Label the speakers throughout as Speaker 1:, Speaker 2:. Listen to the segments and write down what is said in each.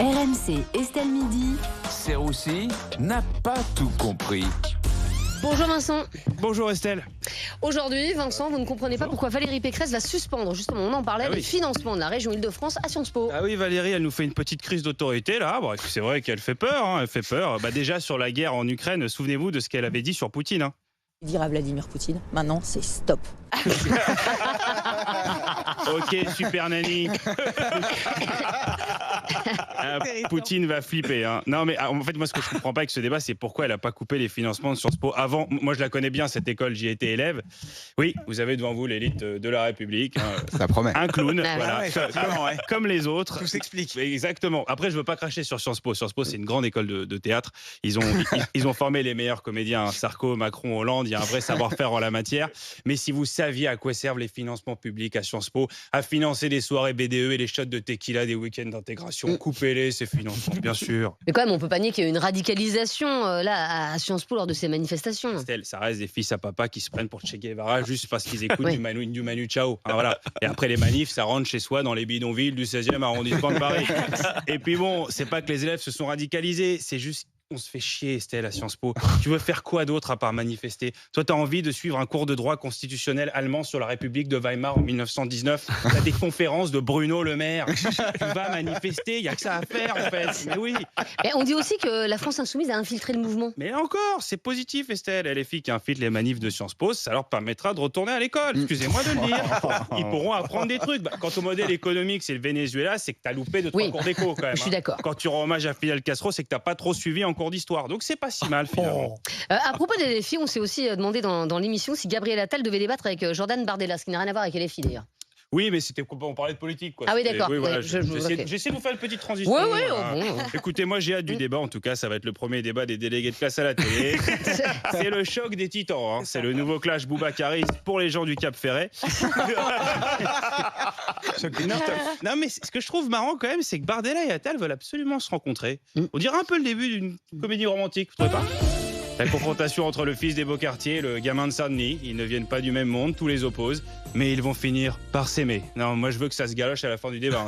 Speaker 1: RMC, Estelle Midi.
Speaker 2: Serroussi n'a pas tout compris.
Speaker 3: Bonjour Vincent.
Speaker 4: Bonjour Estelle.
Speaker 3: Aujourd'hui, Vincent, vous ne comprenez pas pourquoi Valérie Pécresse va suspendre, justement, on en parlait, les financements de la région Île-de-France à Sciences Po.
Speaker 4: Ah oui, Valérie, elle nous fait une petite crise d'autorité là. Bon, c'est vrai qu'elle fait peur, elle fait peur. Déjà sur la guerre en Ukraine, souvenez-vous de ce qu'elle avait dit sur Poutine.
Speaker 5: Dire à Vladimir Poutine, maintenant c'est stop.
Speaker 4: Ok, super nanny. Poutine va flipper. Non, mais en fait, moi, ce que je comprends pas avec ce débat, c'est pourquoi elle a pas coupé les financements de Sciences Po avant. Moi, je la connais bien, cette école, j'y étais élève. Oui, vous avez devant vous l'élite de la République.
Speaker 6: Ça promet.
Speaker 4: Un clown, voilà.
Speaker 6: Ouais.
Speaker 4: Comme les autres.
Speaker 6: Tout s'explique.
Speaker 4: Exactement. Après, je veux pas cracher sur Sciences Po. Sciences Po, c'est une grande école de théâtre. Ils ont formé les meilleurs comédiens. Sarko, Macron, Hollande. Il y a un vrai savoir-faire en la matière. Mais si vous saviez à quoi servent les financements publics à Sciences Po, à financer des soirées BDE et les shots de tequila des week-ends d'intégration, coupez-les, ces financements, bien sûr.
Speaker 3: Mais quand même, on peut pas nier qu'il y a eu une radicalisation là à Sciences Po lors de ces manifestations.
Speaker 4: Estelle, ça reste des fils à papa qui se prennent pour Che Guevara juste parce qu'ils écoutent du Manu Chao. Voilà. Et après les manifs, ça rentre chez soi dans les bidonvilles du 16e arrondissement de Paris. Et puis bon, c'est pas que les élèves se sont radicalisés, c'est juste on se fait chier, Estelle, à Sciences Po. Tu veux faire quoi d'autre à part manifester? Toi, tu as envie de suivre un cours de droit constitutionnel allemand sur la République de Weimar en 1919. Tu as des conférences de Bruno Le Maire. Tu vas manifester, il n'y a que ça à faire, en fait. Mais oui.
Speaker 3: Mais on dit aussi que la France Insoumise a infiltré le mouvement.
Speaker 4: Mais encore, c'est positif, Estelle. Les filles qui infiltrent les manifs de Sciences Po, ça leur permettra de retourner à l'école. Excusez-moi de le dire. Ils pourront apprendre des trucs. Quant au modèle économique, c'est le Venezuela, c'est que tu as loupé 2-3 cours d'éco, quand même.
Speaker 3: Je suis d'accord.
Speaker 4: Quand tu rends hommage à Fidel Castro, c'est que tu n'as pas trop suivi en cours d'histoire. Donc c'est pas si mal finalement.
Speaker 3: À propos des LFI, on s'est aussi demandé dans l'émission si Gabriel Attal devait débattre avec Jordan Bardella, ce qui n'a rien à voir avec LFI d'ailleurs.
Speaker 4: Oui, mais c'était on parlait de politique, quoi.
Speaker 3: Ah oui, d'accord.
Speaker 4: Oui, voilà,
Speaker 3: Okay.
Speaker 4: J'essaie de vous faire une petite transition.
Speaker 3: Oui,
Speaker 4: bon. Écoutez, moi j'ai hâte du débat. En tout cas, ça va être le premier débat des délégués de classe à la télé. C'est le choc des titans. C'est le nouveau clash Boubacaris pour les gens du Cap Ferret. Non, mais ce que je trouve marrant quand même, c'est que Bardella et Attal veulent absolument se rencontrer. On dirait un peu le début d'une comédie romantique, vous trouvez pas? La confrontation entre le fils des Beaucartier et le gamin de Saint-Denis. Ils ne viennent pas du même monde, tous les opposent, mais ils vont finir par s'aimer. Non, moi je veux que ça se galoche à la fin du débat.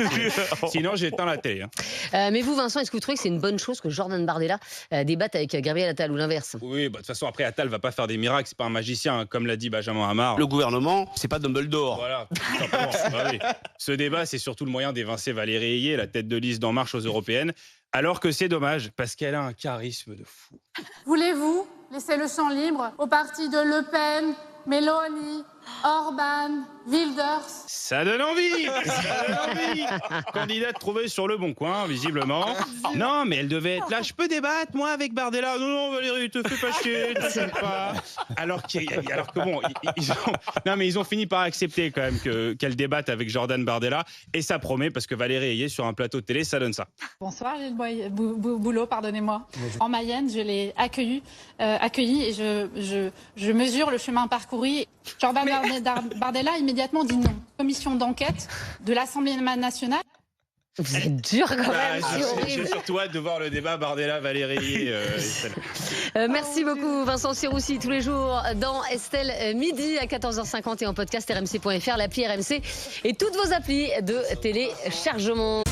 Speaker 4: Sinon j'éteins la télé.
Speaker 3: Mais vous, Vincent, est-ce que vous trouvez que c'est une bonne chose que Jordan Bardella débatte avec Gabriel Attal ou l'inverse?
Speaker 4: Oui, de toute façon après Attal va pas faire des miracles, c'est pas un magicien, comme l'a dit Benjamin Hamar.
Speaker 7: Le gouvernement, c'est pas Dumbledore.
Speaker 4: Voilà, tout simplement. Oui. Ce débat, c'est surtout le moyen d'évincer Valérie Ayé, la tête de liste d'En Marche aux Européennes. Alors que c'est dommage, parce qu'elle a un charisme de fou.
Speaker 8: Voulez-vous laisser le champ libre au parti de Le Pen, Meloni, Orban, Wilders?
Speaker 4: Ça donne envie. Candidate trouvée sur le bon coin, visiblement. Non, mais elle devait être là. Je peux débattre, moi, avec Bardella? Non, Valérie, te fais pas chier, te fais pas. Alors que bon, ils ont fini par accepter quand même qu'elle débatte avec Jordan Bardella. Et ça promet, parce que Valérie Ayé, sur un plateau de télé, ça donne ça.
Speaker 8: Bonsoir Gilles Boulot, pardonnez-moi. En Mayenne, je l'ai accueilli et je mesure le chemin parcouru. Jordan Bardella a immédiatement dit non. Commission d'enquête de l'Assemblée nationale.
Speaker 3: Vous êtes dur quand même, c'est horrible.
Speaker 4: J'ai surtout hâte de voir le débat Bardella-Valérie.
Speaker 3: Merci beaucoup Vincent Serroussi, tous les jours dans Estelle Midi à 14h50 et en podcast rmc.fr, l'appli RMC et toutes vos applis de téléchargement.